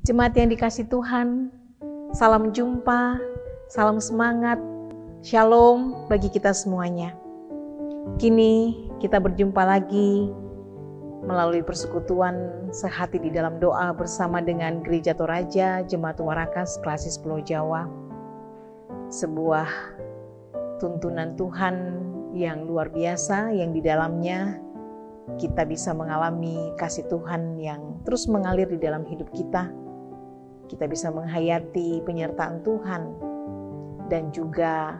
Jemaat yang dikasihi Tuhan, salam jumpa, salam semangat, shalom bagi kita semuanya. Kini kita berjumpa lagi melalui persekutuan sehati di dalam doa bersama dengan Gereja Toraja Jemaat Warakas Klasis Pulau Jawa. Sebuah tuntunan Tuhan yang luar biasa yang di dalamnya kita bisa mengalami kasih Tuhan yang terus mengalir di dalam hidup kita. Kita bisa menghayati penyertaan Tuhan dan juga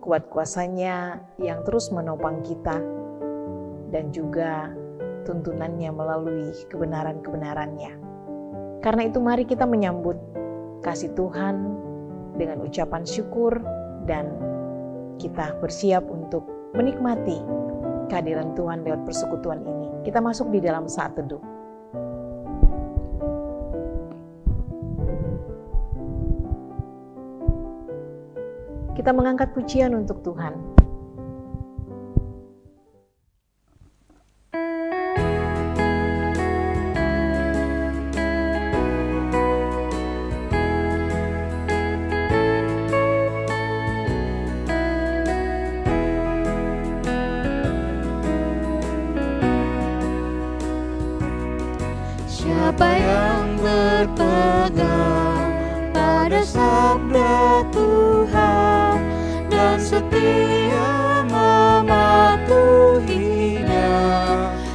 kuat kuasanya yang terus menopang kita dan juga tuntunannya melalui kebenaran-kebenarannya. Karena itu mari kita menyambut kasih Tuhan dengan ucapan syukur dan kita bersiap untuk menikmati kehadiran Tuhan lewat persekutuan ini. Kita masuk di dalam saat teduh. Kita mengangkat pujian untuk Tuhan. Siapa yang berpegang pada sabda Tuhan dan setia mematuhinya,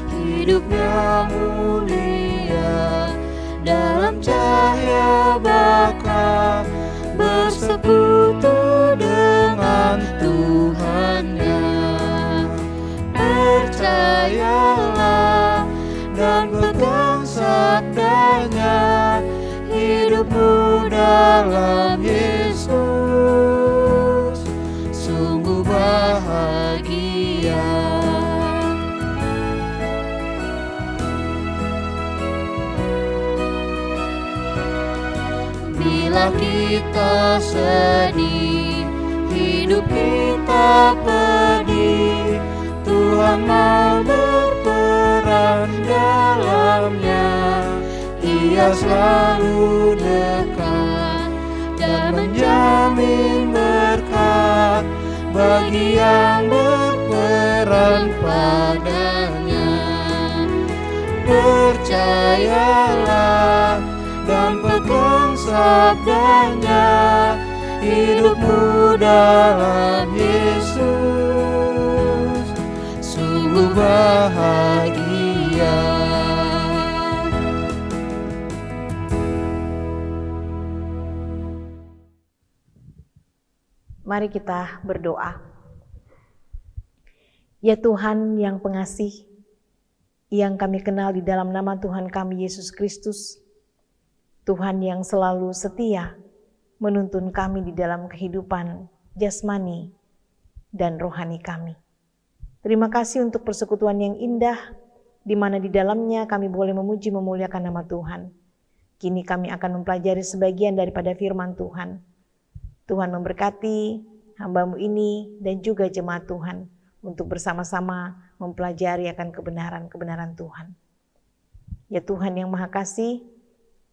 hidupnya mulia dalam cahaya bakar, bersekutu dengan Tuhannya. Percayalah dan pegang sabdanya, hidupmu dalam Yesus sungguh bahagia. Bila kita sedih, hidup kita pedih, Tuhan mau berperan dalamnya. Ia selalu dekat dan menjamin berkat bagi yang berperan padanya. Percayalah dan pegang sabdanya, hidupmu dalam Yesus sungguh bahagia. Mari kita berdoa. Ya Tuhan yang pengasih, yang kami kenal di dalam nama Tuhan kami Yesus Kristus, Tuhan yang selalu setia menuntun kami di dalam kehidupan jasmani dan rohani kami. Terima kasih untuk persekutuan yang indah, di mana di dalamnya kami boleh memuji memuliakan nama Tuhan. Kini kami akan mempelajari sebagian daripada firman Tuhan. Tuhan memberkati hamba-Mu ini dan juga jemaat Tuhan untuk bersama-sama mempelajari akan kebenaran-kebenaran Tuhan. Ya Tuhan yang Maha Kasih,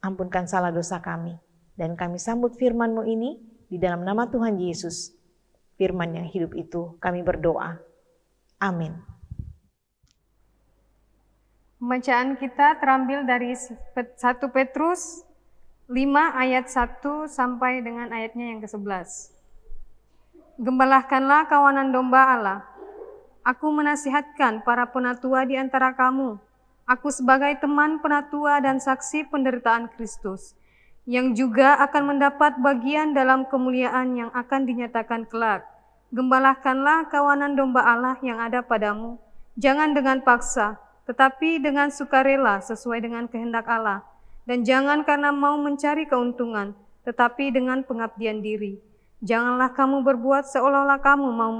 ampunkan salah dosa kami. Dan kami sambut firman-Mu ini di dalam nama Tuhan Yesus. Firman yang hidup itu kami berdoa. Amin. Pembacaan kita terambil dari 1 Petrus 5 ayat 1 sampai dengan ayatnya yang ke-11. Gembalakanlah kawanan domba Allah. Aku menasihatkan para penatua di antara kamu. Aku sebagai teman penatua dan saksi penderitaan Kristus, yang juga akan mendapat bagian dalam kemuliaan yang akan dinyatakan kelak. Gembalakanlah kawanan domba Allah yang ada padamu, jangan dengan paksa, tetapi dengan sukarela sesuai dengan kehendak Allah. Dan jangan karena mau mencari keuntungan, tetapi dengan pengabdian diri. Janganlah kamu berbuat seolah-olah kamu mau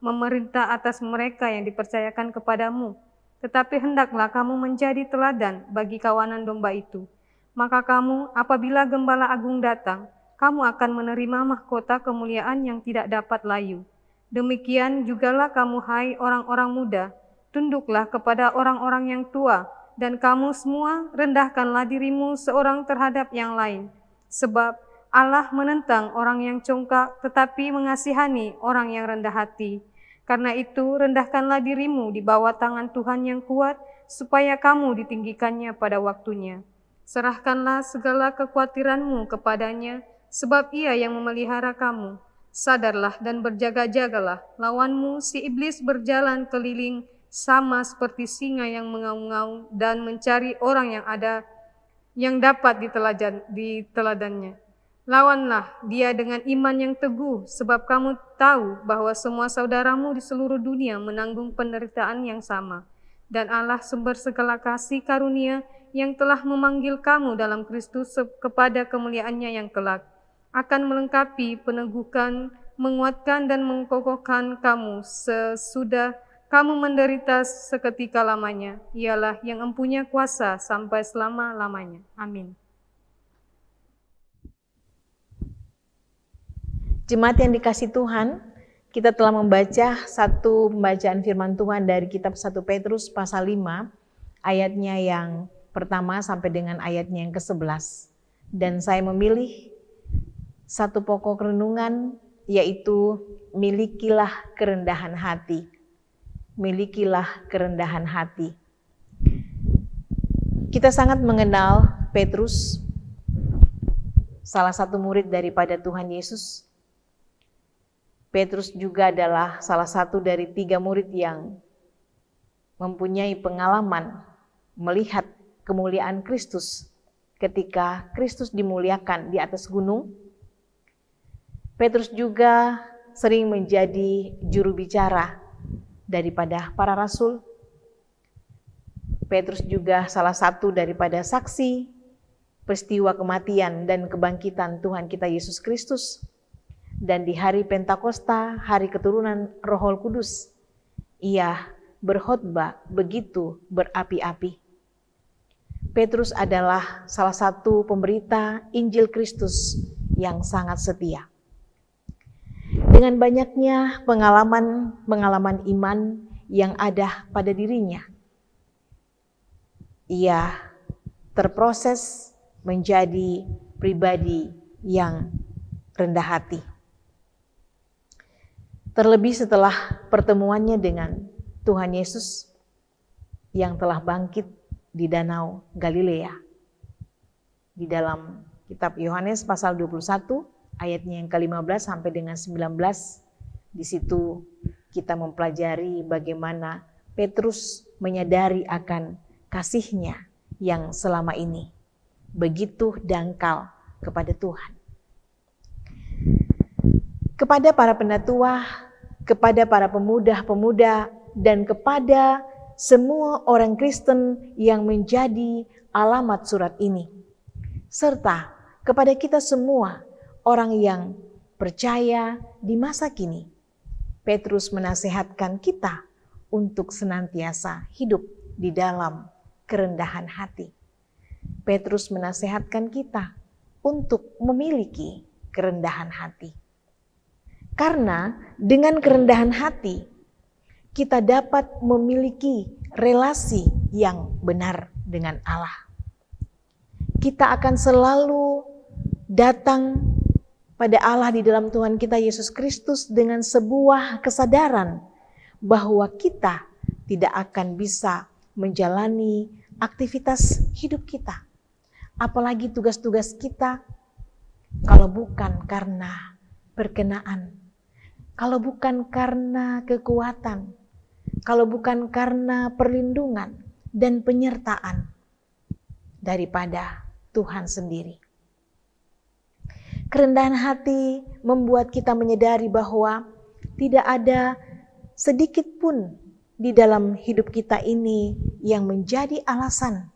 memerintah atas mereka yang dipercayakan kepadamu, tetapi hendaklah kamu menjadi teladan bagi kawanan domba itu. Maka kamu, apabila Gembala Agung datang, kamu akan menerima mahkota kemuliaan yang tidak dapat layu. Demikian jugalah kamu, hai orang-orang muda, tunduklah kepada orang-orang yang tua, dan kamu semua rendahkanlah dirimu seorang terhadap yang lain. Sebab Allah menentang orang yang congkak tetapi mengasihani orang yang rendah hati. Karena itu rendahkanlah dirimu di bawah tangan Tuhan yang kuat, supaya kamu ditinggikannya pada waktunya. Serahkanlah segala kekhawatiranmu kepadanya, sebab Ia yang memelihara kamu. Sadarlah dan berjaga-jagalah, lawanmu si iblis berjalan keliling sama seperti singa yang mengaum-ngaum dan mencari orang yang dapat diteladannya. Lawanlah dia dengan iman yang teguh, sebab kamu tahu bahwa semua saudaramu di seluruh dunia menanggung penderitaan yang sama. Dan Allah sumber segala kasih karunia yang telah memanggil kamu dalam Kristus kepada kemuliaannya yang kelak, akan melengkapi, peneguhkan, menguatkan dan mengkokohkan kamu sesudah kamu menderita seketika lamanya. Ialah yang empunya kuasa sampai selama-lamanya. Amin. Jemaat yang dikasihi Tuhan, kita telah membaca satu pembacaan firman Tuhan dari kitab 1 Petrus pasal 5, ayatnya yang pertama sampai dengan ayatnya yang ke-11. Dan saya memilih satu pokok renungan, yaitu milikilah kerendahan hati. Milikilah kerendahan hati. Kita sangat mengenal Petrus, salah satu murid daripada Tuhan Yesus. Petrus juga adalah salah satu dari 3 murid yang mempunyai pengalaman melihat kemuliaan Kristus ketika Kristus dimuliakan di atas gunung. Petrus juga sering menjadi juru bicara daripada para rasul. Petrus juga salah satu daripada saksi peristiwa kematian dan kebangkitan Tuhan kita Yesus Kristus. Dan di hari Pentakosta, hari keturunan Roh Kudus, ia berkhotbah begitu berapi-api. Petrus adalah salah satu pemberita Injil Kristus yang sangat setia. Dengan banyaknya pengalaman iman yang ada pada dirinya, ia terproses menjadi pribadi yang rendah hati. Terlebih setelah pertemuannya dengan Tuhan Yesus yang telah bangkit di Danau Galilea. Di dalam kitab Yohanes pasal 21 ayatnya yang ke-15 sampai dengan 19, di situ kita mempelajari bagaimana Petrus menyadari akan kasihnya yang selama ini begitu dangkal kepada Tuhan. Kepada para penatua, kepada para pemuda-pemuda, dan kepada semua orang Kristen yang menjadi alamat surat ini. Serta kepada kita semua orang yang percaya di masa kini. Petrus menasehatkan kita untuk senantiasa hidup di dalam kerendahan hati. Petrus menasehatkan kita untuk memiliki kerendahan hati. Karena dengan kerendahan hati, kita dapat memiliki relasi yang benar dengan Allah. Kita akan selalu datang pada Allah di dalam Tuhan kita Yesus Kristus dengan sebuah kesadaran bahwa kita tidak akan bisa menjalani aktivitas hidup kita, apalagi tugas-tugas kita, kalau bukan karena perkenaan, kalau bukan karena kekuatan, kalau bukan karena perlindungan dan penyertaan daripada Tuhan sendiri. Kerendahan hati membuat kita menyadari bahwa tidak ada sedikit pun di dalam hidup kita ini yang menjadi alasan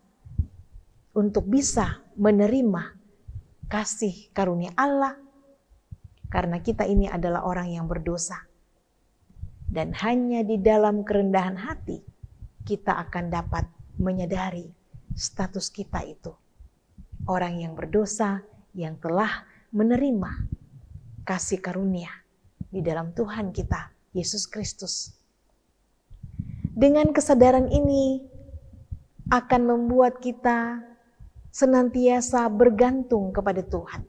untuk bisa menerima kasih karunia Allah, karena kita ini adalah orang yang berdosa. Dan hanya di dalam kerendahan hati kita akan dapat menyadari status kita itu orang yang berdosa yang telah menerima kasih karunia di dalam Tuhan kita Yesus Kristus. Dengan kesadaran ini akan membuat kita senantiasa bergantung kepada Tuhan.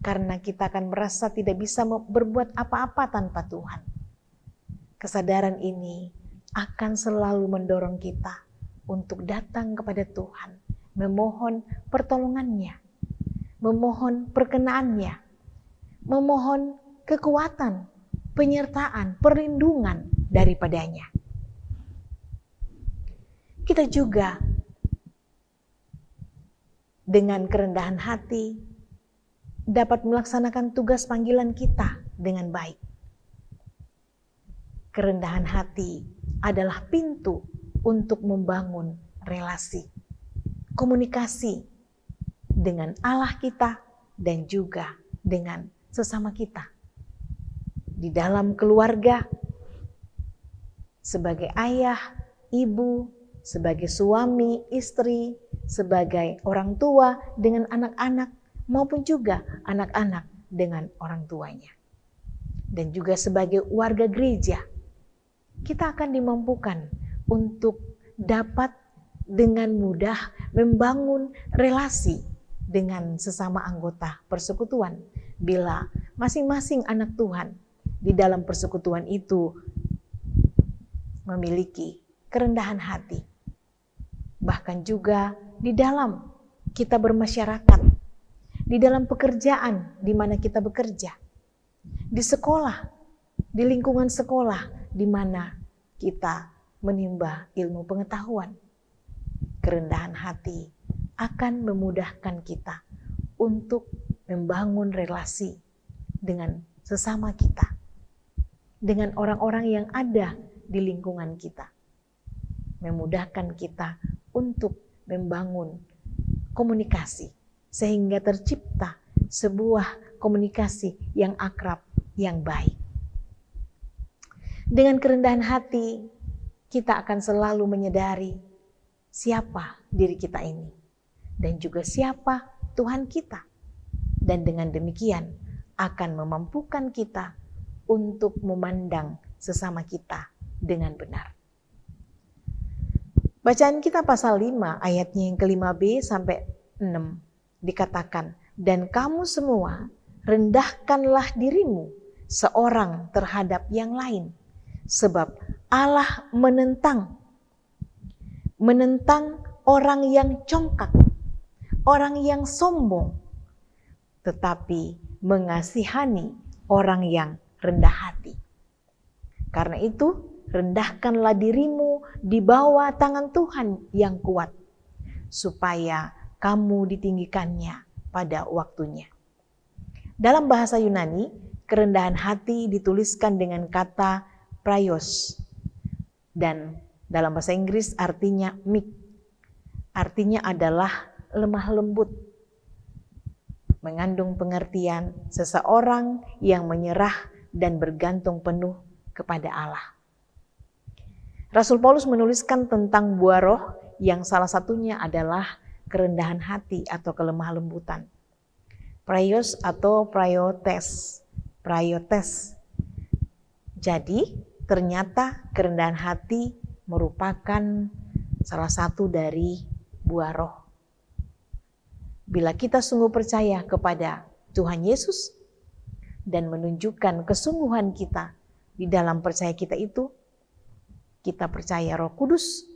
Karena kita akan merasa tidak bisa berbuat apa-apa tanpa Tuhan. Kesadaran ini akan selalu mendorong kita untuk datang kepada Tuhan, memohon pertolongannya, memohon perkenaannya, memohon kekuatan, penyertaan, perlindungan daripadanya. Kita juga dengan kerendahan hati dapat melaksanakan tugas panggilan kita dengan baik. Kerendahan hati adalah pintu untuk membangun relasi, komunikasi dengan Allah kita dan juga dengan sesama kita. Di dalam keluarga, sebagai ayah, ibu, sebagai suami, istri, sebagai orang tua dengan anak-anak, maupun juga anak-anak dengan orang tuanya. Dan juga sebagai warga gereja, kita akan dimampukan untuk dapat dengan mudah membangun relasi dengan sesama anggota persekutuan. Bila masing-masing anak Tuhan di dalam persekutuan itu memiliki kerendahan hati. Bahkan juga di dalam kita bermasyarakat, di dalam pekerjaan di mana kita bekerja, di sekolah, di lingkungan sekolah di mana kita menimba ilmu pengetahuan. Kerendahan hati akan memudahkan kita untuk membangun relasi dengan sesama kita, dengan orang-orang yang ada di lingkungan kita. Memudahkan kita untuk membangun komunikasi, sehingga tercipta sebuah komunikasi yang akrab, yang baik. Dengan kerendahan hati, kita akan selalu menyadari siapa diri kita ini, dan juga siapa Tuhan kita. Dan dengan demikian akan memampukan kita untuk memandang sesama kita dengan benar. Bacaan kita pasal 5 ayatnya yang ke-5b sampai 6 dikatakan, dan kamu semua rendahkanlah dirimu seorang terhadap yang lain, sebab Allah menentang orang yang congkak, orang yang sombong, tetapi mengasihani orang yang rendah hati. Karena itu, rendahkanlah dirimu di bawah tangan Tuhan yang kuat, supaya kamu ditinggikannya pada waktunya. Dalam bahasa Yunani, kerendahan hati dituliskan dengan kata praios, dan dalam bahasa Inggris artinya meek. Artinya adalah lemah lembut, mengandung pengertian seseorang yang menyerah dan bergantung penuh kepada Allah. Rasul Paulus menuliskan tentang buah roh yang salah satunya adalah kerendahan hati atau kelemah lembutan. Praios atau praiotes. Jadi ternyata kerendahan hati merupakan salah satu dari buah roh. Bila kita sungguh percaya kepada Tuhan Yesus dan menunjukkan kesungguhan kita di dalam percaya kita itu, kita percaya Roh Kudus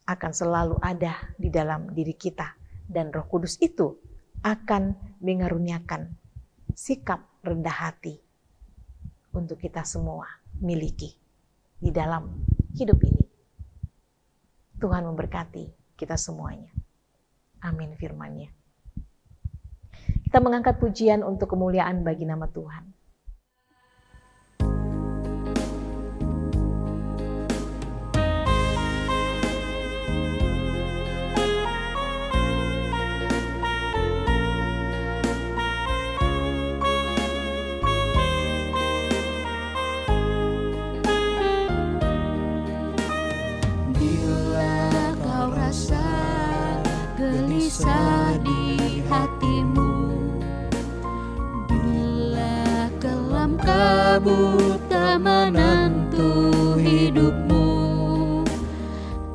akan selalu ada di dalam diri kita, dan Roh Kudus itu akan mengaruniakan sikap rendah hati untuk kita semua miliki di dalam hidup ini. Tuhan memberkati kita semuanya. Amin firman-Nya. Kita mengangkat pujian untuk kemuliaan bagi nama Tuhan. Gelisah di hatimu, bila kelam kabut tak menentu hidupmu,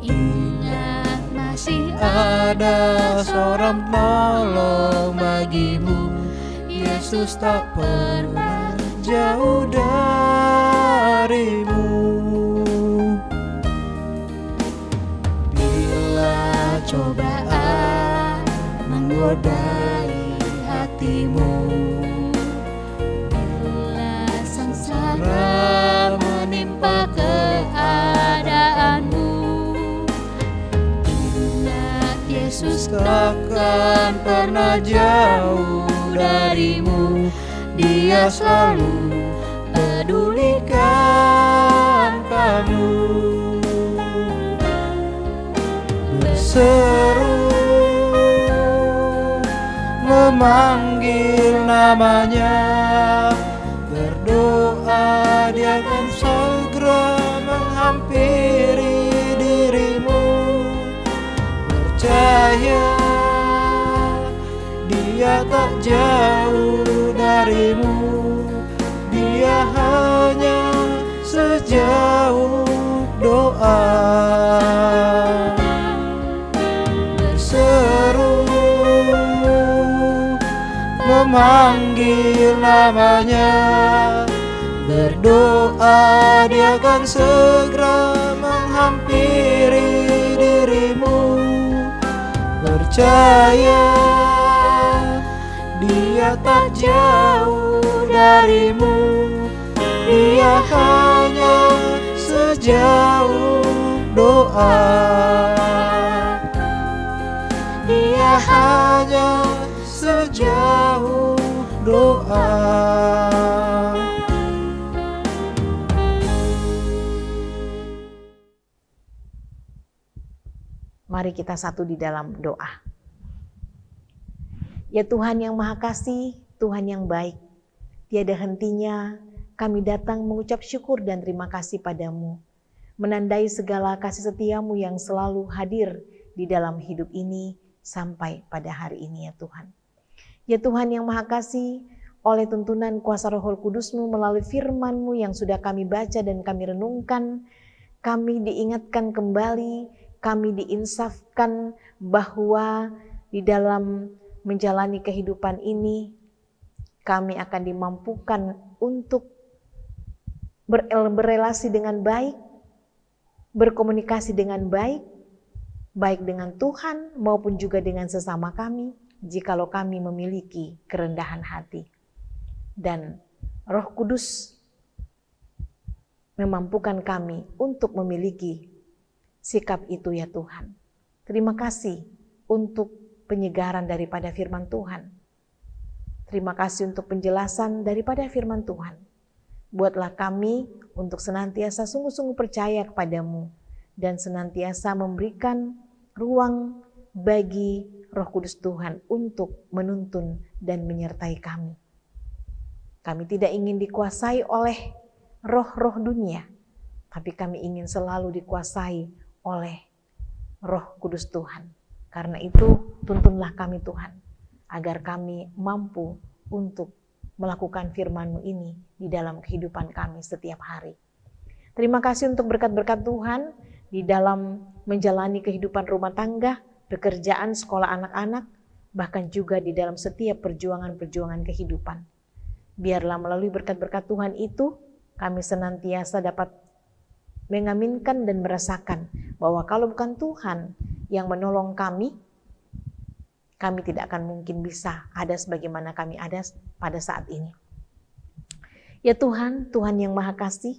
ingat ada seorang penolong bagimu. Yesus tak pernah jauh darimu. Bila cobaan menggodai hatimu, Bila sengsara menimpa keadaanmu, ingat Yesus takkan pernah jauh darimu. Dia selalu pedulikan kamu. Berseru memanggil namanya, berdoa dia akan segera menghampiri dirimu. Percaya dia tak jauh darimu, dia hanya sejauh doa. Berseru memanggil namanya, berdoa dia akan segera menghampiri dirimu. Percaya dia tak jauh darimu, dia hanya sejauh doa. Dia hanya sejauh doa. Mari kita satu di dalam doa. Ya Tuhan yang Maha Kasih, Tuhan yang baik, tiada hentinya kami datang mengucap syukur dan terima kasih padamu, menandai segala kasih setiamu yang selalu hadir di dalam hidup ini sampai pada hari ini ya Tuhan. Ya Tuhan yang Maha Kasih, oleh tuntunan kuasa Roh Kudus-Mu melalui firman-Mu yang sudah kami baca dan kami renungkan, kami diingatkan kembali, kami diinsafkan bahwa di dalam menjalani kehidupan ini, kami akan dimampukan untuk berelasi dengan baik, berkomunikasi dengan baik, baik dengan Tuhan maupun juga dengan sesama kami, jikalau kami memiliki kerendahan hati. Dan Roh Kudus memampukan kami untuk memiliki sikap itu ya Tuhan. Terima kasih untuk penyegaran daripada firman Tuhan. Terima kasih untuk penjelasan daripada firman Tuhan. Buatlah kami untuk senantiasa sungguh-sungguh percaya kepadamu dan senantiasa memberikan ruang bagi Roh Kudus Tuhan untuk menuntun dan menyertai kami. Kami tidak ingin dikuasai oleh roh-roh dunia, tapi kami ingin selalu dikuasai oleh Roh Kudus Tuhan. Karena itu tuntunlah kami Tuhan, agar kami mampu untuk melakukan firman-Mu ini di dalam kehidupan kami setiap hari. Terima kasih untuk berkat-berkat Tuhan di dalam menjalani kehidupan rumah tangga, pekerjaan, sekolah anak-anak, bahkan juga di dalam setiap perjuangan-perjuangan kehidupan. Biarlah melalui berkat-berkat Tuhan itu, kami senantiasa dapat mengaminkan dan merasakan bahwa kalau bukan Tuhan yang menolong kami tidak akan mungkin bisa ada sebagaimana kami ada pada saat ini. Ya Tuhan, Tuhan yang Maha Kasih,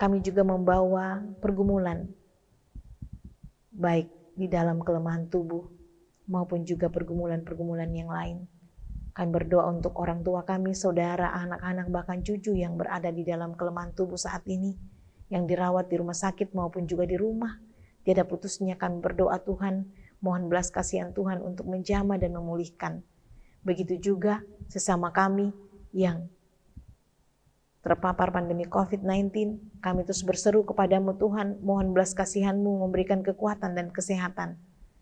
kami juga membawa pergumulan, baik di dalam kelemahan tubuh maupun juga pergumulan-pergumulan yang lain. Kami berdoa untuk orang tua kami, saudara, anak-anak, bahkan cucu yang berada di dalam kelemahan tubuh saat ini, yang dirawat di rumah sakit maupun juga di rumah. Tiada putusnya kami berdoa Tuhan, mohon belas kasihan Tuhan untuk menjamah dan memulihkan. Begitu juga sesama kami yang terpapar pandemi COVID-19, kami terus berseru kepadamu Tuhan, mohon belas kasihan-Mu memberikan kekuatan dan kesehatan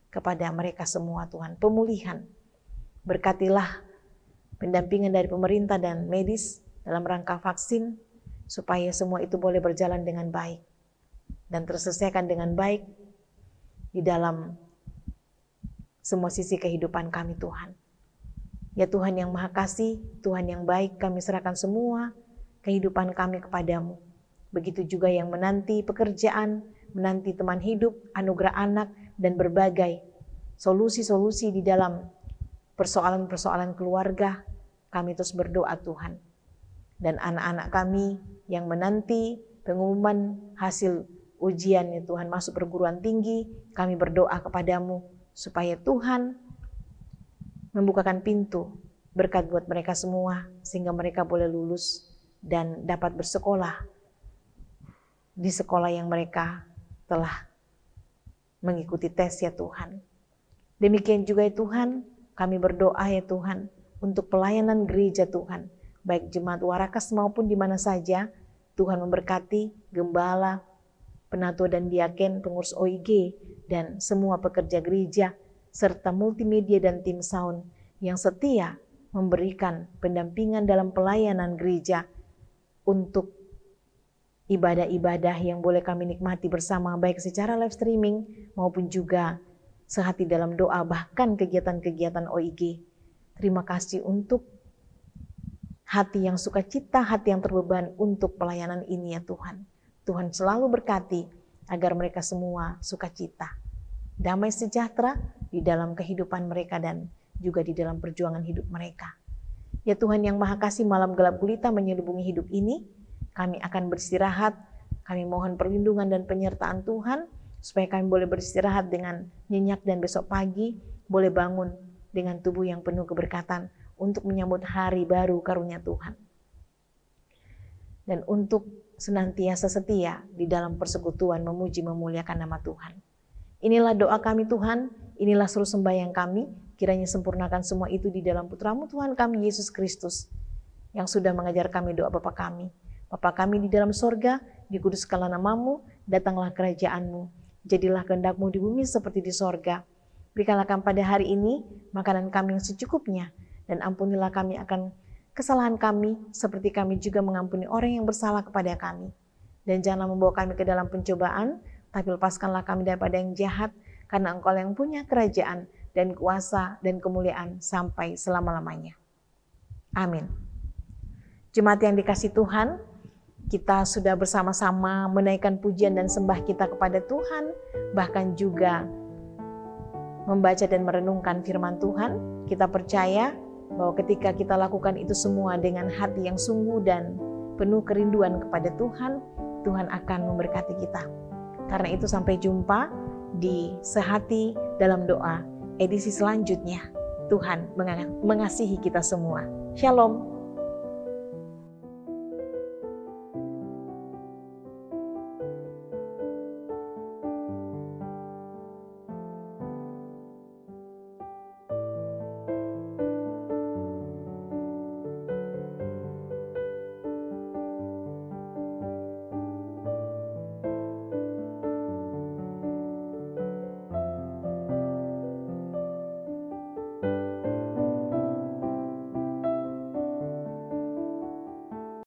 kepada mereka semua Tuhan. Pemulihan, berkatilah pendampingan dari pemerintah dan medis dalam rangka vaksin, supaya semua itu boleh berjalan dengan baik dan terselesaikan dengan baik di dalam semua sisi kehidupan kami Tuhan. Ya Tuhan yang Maha Kasih, Tuhan yang baik, kami serahkan semua kehidupan kami kepadamu. Begitu juga yang menanti pekerjaan, menanti teman hidup, anugerah anak, dan berbagai solusi-solusi di dalam persoalan-persoalan keluarga, kami terus berdoa Tuhan. Dan anak-anak kami yang menanti pengumuman hasil ujian ya Tuhan masuk perguruan tinggi, kami berdoa kepadamu supaya Tuhan membukakan pintu berkat buat mereka semua sehingga mereka boleh lulus dan dapat bersekolah di sekolah yang mereka telah mengikuti tes ya Tuhan. Demikian juga ya Tuhan, kami berdoa ya Tuhan untuk pelayanan gereja Tuhan, baik jemaat Warakas maupun di mana saja. Tuhan memberkati gembala, penatua dan diaken, pengurus OIG, dan semua pekerja gereja, serta multimedia dan tim sound yang setia memberikan pendampingan dalam pelayanan gereja untuk ibadah-ibadah yang boleh kami nikmati bersama, baik secara live streaming maupun juga sehati dalam doa, bahkan kegiatan-kegiatan OIG. Terima kasih untuk hati yang sukacita, hati yang terbeban untuk pelayanan ini ya Tuhan. Tuhan selalu berkati agar mereka semua sukacita, damai sejahtera di dalam kehidupan mereka dan juga di dalam perjuangan hidup mereka. Ya Tuhan yang Maha Kasih, malam gelap gulita menyelubungi hidup ini, kami akan beristirahat. Kami mohon perlindungan dan penyertaan Tuhan supaya kami boleh beristirahat dengan nyenyak dan besok pagi boleh bangun dengan tubuh yang penuh keberkatan untuk menyambut hari baru karunia Tuhan. Dan untuk senantiasa setia di dalam persekutuan memuji memuliakan nama Tuhan. Inilah doa kami Tuhan, inilah seluruh sembahyang kami, kiranya sempurnakan semua itu di dalam Putramu Tuhan kami Yesus Kristus yang sudah mengajar kami doa Bapa kami. Bapa kami di dalam sorga, dikuduskanlah namamu, datanglah kerajaanmu, jadilah kehendak-Mu di bumi seperti di sorga. Berikanlah kami pada hari ini makanan kami yang secukupnya, dan ampunilah kami akan kesalahan kami, seperti kami juga mengampuni orang yang bersalah kepada kami. Dan janganlah membawa kami ke dalam pencobaan, tapi lepaskanlah kami daripada yang jahat, karena Engkau yang punya kerajaan dan kuasa dan kemuliaan sampai selama-lamanya. Amin. Jemaat yang dikasihi Tuhan, kita sudah bersama-sama menaikkan pujian dan sembah kita kepada Tuhan, bahkan juga membaca dan merenungkan firman Tuhan. Kita percaya bahwa ketika kita lakukan itu semua dengan hati yang sungguh dan penuh kerinduan kepada Tuhan, Tuhan akan memberkati kita. Karena itu sampai jumpa di Sehati dalam Doa edisi selanjutnya. Tuhan mengasihi kita semua. Shalom.